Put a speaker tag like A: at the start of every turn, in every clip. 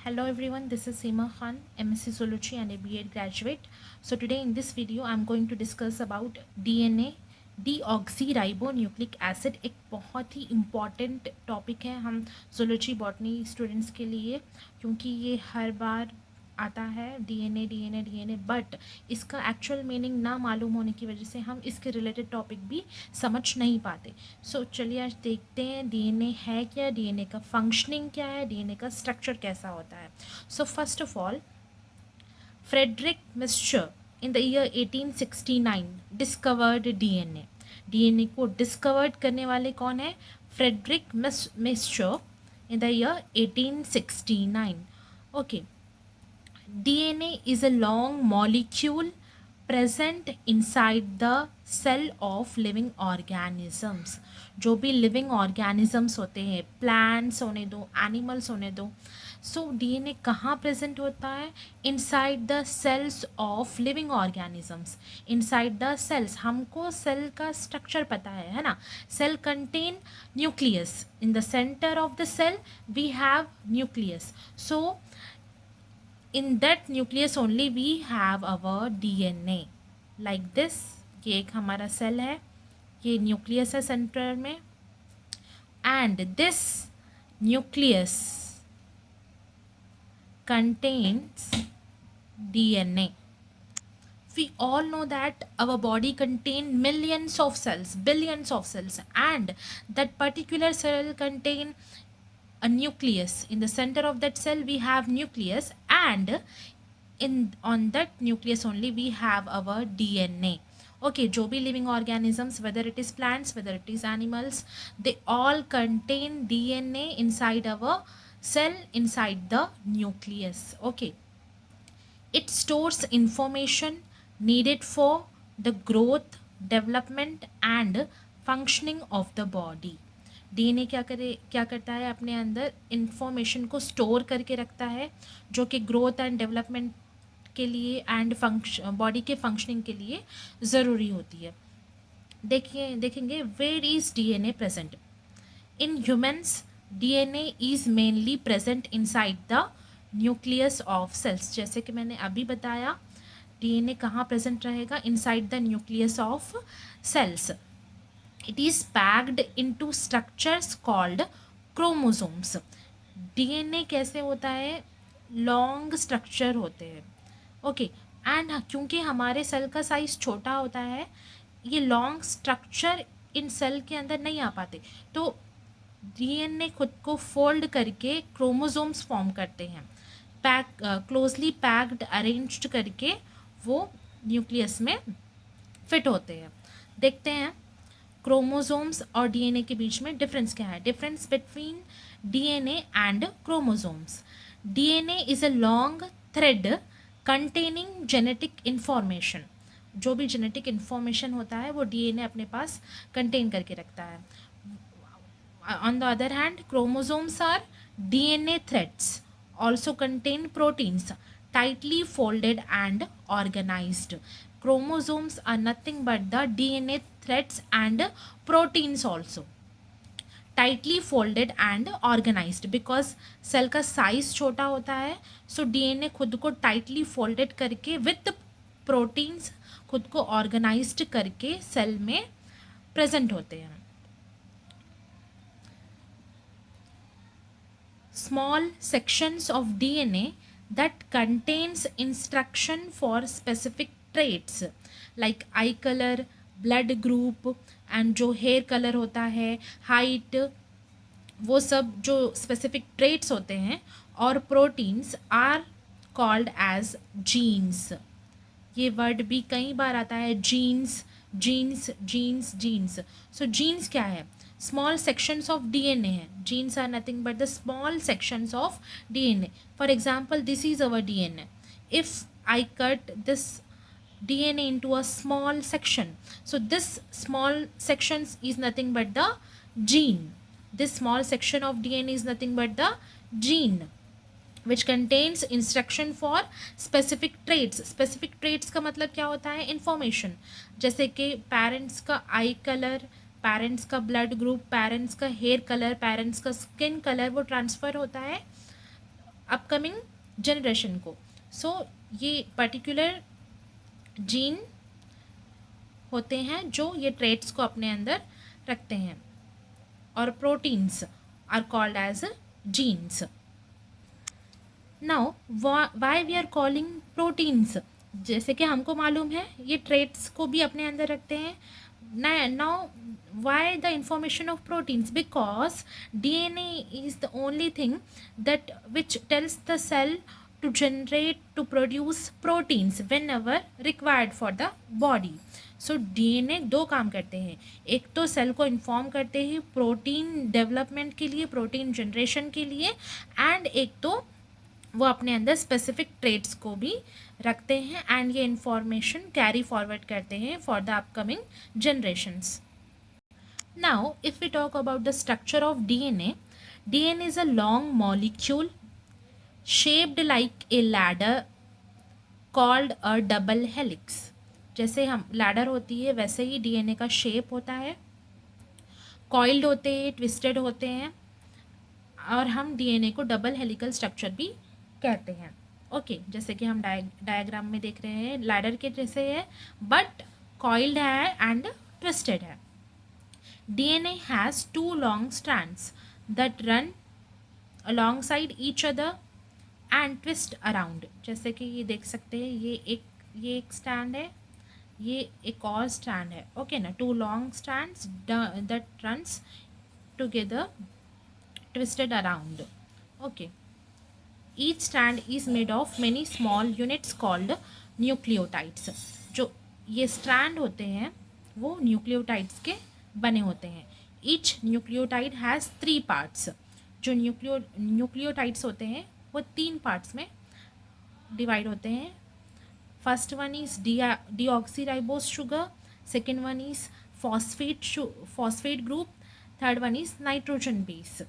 A: Hello everyone, this is Seema Khan, MSc Zoology and a B.Ed graduate. So today in this video I'm going to discuss about DNA deoxyribonucleic acid. एक बहुत ही important topic है हम zoology botany students के लिए, क्योंकि ये हर बार आता है डीएनए बट इसका एक्चुअल मीनिंग ना मालूम होने की वजह से हम इसके रिलेटेड टॉपिक भी समझ नहीं पाते। सो चलिए आज देखते हैं डीएनए है क्या, डीएनए का फंक्शनिंग क्या है, डीएनए का स्ट्रक्चर कैसा होता है। So first of all, Frederick Miescher in the year 1869 discovered DNA. DNA को डिस्कवर्ड करने वाले कौन है? Frederick Miescher in the year 1869। Okay, DNA is a long molecule present inside the cell of living organisms. जो भी living organisms होते हैं, plants होने दो, एनिमल्स होने दो, सो डीएनए कहाँ प्रेजेंट होता है? Inside the cells of living organisms. Inside the cells, हमको सेल का स्ट्रक्चर पता है ना? Cell contain nucleus, in the center of the cell we have nucleus. So in that nucleus only we have our DNA like this। ये एक हमारा cell है, ये न्यूक्लियस है सेंटर में, and this nucleus contains DNA। We all know that our body contains millions of cells, billions of cells, and that particular cell contain a nucleus. In the center of that cell we have nucleus, and in on that nucleus only we have our DNA। Okay, जो भी living organisms, whether it is plants, whether it is animals, they all contain DNA inside our cell, inside the nucleus। Okay, it stores information needed for the growth, development and functioning of the body। DNA क्या करता है? अपने अंदर information को store करके रखता है, जो कि ग्रोथ एंड डेवलपमेंट के लिए एंड बॉडी के फंक्शनिंग के लिए ज़रूरी होती है। देखेंगे where is DNA present in humans. DNA is mainly present inside the nucleus of cells. जैसे कि मैंने अभी बताया, डीएनए कहाँ प्रेजेंट रहेगा? Inside the nucleus of cells. It is packed into structures called chromosomes। डीएनए कैसे होता है? लॉन्ग स्ट्रक्चर होते हैं। ओके, एंड क्योंकि हमारे सेल का साइज छोटा होता है, ये लॉन्ग स्ट्रक्चर इन सेल के अंदर नहीं आ पाते, तो डीएनए खुद को फोल्ड करके क्रोमोसोम्स फॉर्म करते हैं, क्लोजली पैक्ड अरेंज्ड करके वो न्यूक्लियस में फिट होते हैं। देखते हैं क्रोमोसोम्स और डीएनए के बीच में डिफरेंस क्या है। Difference between DNA and chromosomes. DNA is a long thread containing genetic information. जो भी जेनेटिक इंफॉर्मेशन होता है वो डीएनए अपने पास कंटेन करके रखता है। On the other hand, chromosomes are DNA threads, also contain proteins tightly folded and organized। Chromosomes are nothing but the DNA threads and proteins also, tightly folded and organized। because cell का size छोटा होता है, so DNA खुद को tightly folded करके with proteins खुद को organised करके सेल में प्रेजेंट होते हैं। Small sections of DNA that contains instruction for specific traits like eye color, blood group and जो hair color होता है, height, वो सब जो specific traits होते हैं, और proteins are called as genes। ये वर्ड भी कई बार आता है, genes genes genes genes. So genes क्या है? स्मॉल सेक्शंस ऑफ डीएनए है। Genes are nothing but the small sections of DNA. For example, this is our DNA. If I cut this DNA into a small section, so this small sections is nothing but the gene। this small section of DNA is nothing but the gene which contains instruction for specific traits। specific traits का मतलब क्या होता है? information। जैसे कि parents का आई colour, parents का blood group, parents का हेयर कलर, पेरेंट्स का स्किन कलर, वो ट्रांसफ़र होता है अपकमिंग जनरेशन को। सो ये पर्टिकुलर जीन होते हैं जो ये ट्रेट्स को अपने अंदर रखते हैं, और proteins are called as genes. Now why we are calling proteins, जैसे कि हमको मालूम है ये ट्रेट्स को भी अपने अंदर रखते हैं। Now why the information of proteins, because DNA is the only thing that which tells the cell to generate to produce proteins whenever required for the body. So DNA दो काम करते हैं, एक तो सेल को इन्फॉर्म करते हैं protein development के लिए, प्रोटीन जनरेशन के लिए, एंड एक तो वो अपने अंदर स्पेसिफिक ट्रेट्स को भी रखते हैं एंड ये इंफॉर्मेशन कैरी फॉरवर्ड करते हैं for the upcoming generations. Now, if we talk about the structure of DNA, DNA is a long molecule shaped like a ladder called a double helix. जैसे हम ladder होती है वैसे ही DNA का shape होता है, कॉइल्ड होते हैं, ट्विस्टेड होते हैं, और हम DNA को डबल हेलिकल स्ट्रक्चर भी कहते हैं. ओके, जैसे कि हम डायग्राम में देख रहे हैं लैडर के जैसे है बट कॉइल्ड है एंड ट्विस्टेड है. DNA has two long strands that run alongside each other and twist around. जैसे कि ये देख सकते हैं ये एक स्टैंड है, ये एक और स्टैंड है. ओके ना, two long stands that runs together twisted around. Okay, each strand is made of many small units called nucleotides. जो ये स्ट्रैंड होते हैं वो न्यूक्लियोटाइड्स के बने होते हैं. Each nucleotide has 3 parts. जो न्यूक्लियोटाइड्स होते हैं वो 3 पार्ट्स में डिवाइड होते हैं. First one is deoxyribose sugar, second one is phosphate group, third one is nitrogen base.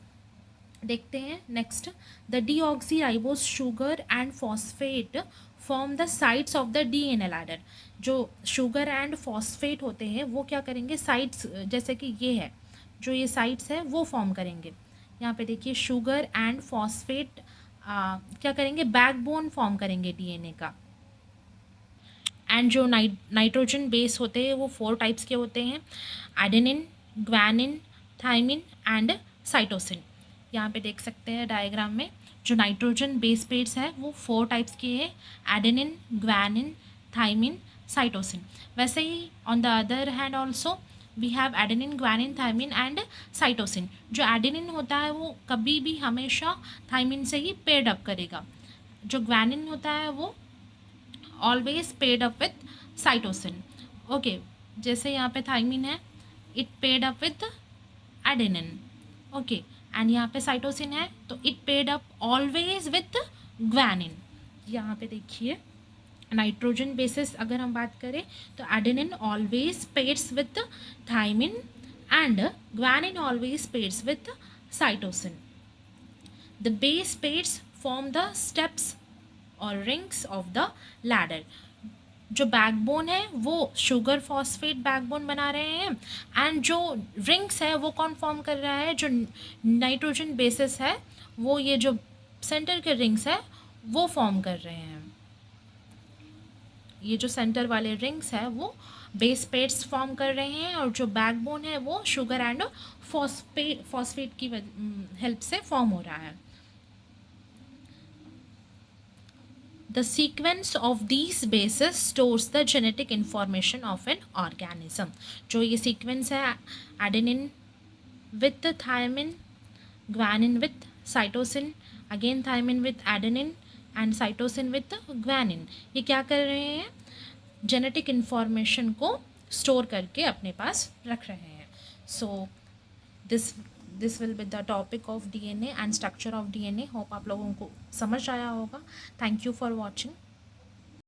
A: देखते हैं next. The deoxyribose sugar and phosphate form the sides of the DNA ladder. जो sugar and phosphate होते हैं वो क्या करेंगे, sides, जैसे कि ये है जो ये साइड्स है वो फॉर्म करेंगे. यहाँ पे देखिए शुगर एंड फॉस्फेट क्या करेंगे, बैकबोन फॉर्म करेंगे DNA का. एंड जो नाइट्रोजन बेस होते हैं वो 4 टाइप्स के होते हैं, adenine, guanine, thymine and cytosine. यहाँ पे देख सकते हैं डायग्राम में जो नाइट्रोजन बेस पेयर्स है वो 4 टाइप्स के हैं, एडेनिन, ग्वानिन, थाइमिन, साइटोसिन. वैसे ही on the other hand also we have adenine, guanine, thymine and cytosine. जो एडेनिन होता है वो कभी भी हमेशा थाइमिन से ही पेयर्ड अप करेगा. जो ग्वानिन होता है वो always paired up with cytosine. Okay, जैसे यहाँ पे थाइमिन है it paired up with adenine. Okay, and यहाँ पे साइटोसिन है तो it paired up always with guanine. यहाँ पे देखिए नाइट्रोजन बेसिस अगर हम बात करें तो adenine always pairs with thymine and guanine always pairs with cytosine. The base pairs form the steps और रिंग्स ऑफ द लैडर. जो बैकबोन है वो शुगर फॉस्फेट बैकबोन बना रहे हैं एंड जो रिंग्स है वो कौन फॉर्म कर रहा है, जो नाइट्रोजन बेसिस है वो ये जो सेंटर के रिंग्स है वो फॉर्म कर रहे हैं. ये जो सेंटर वाले रिंग्स है वो बेस पेयर्स फॉर्म कर रहे हैं और जो बैकबोन है वो शुगर एंड फॉस्फेट की हेल्प से फॉर्म हो रहा है. The sequence of these bases stores the genetic information of an organism. जो ये sequence है adenine with thiamine, guanine with cytosine, again thiamine with adenine and cytosine with guanine. ये क्या कर रहे हैं, genetic information को store करके अपने पास रख रहे हैं. So this will be the topic of DNA and structure of DNA. Hope आप लोगों को समझ आया होगा. Thank you for watching.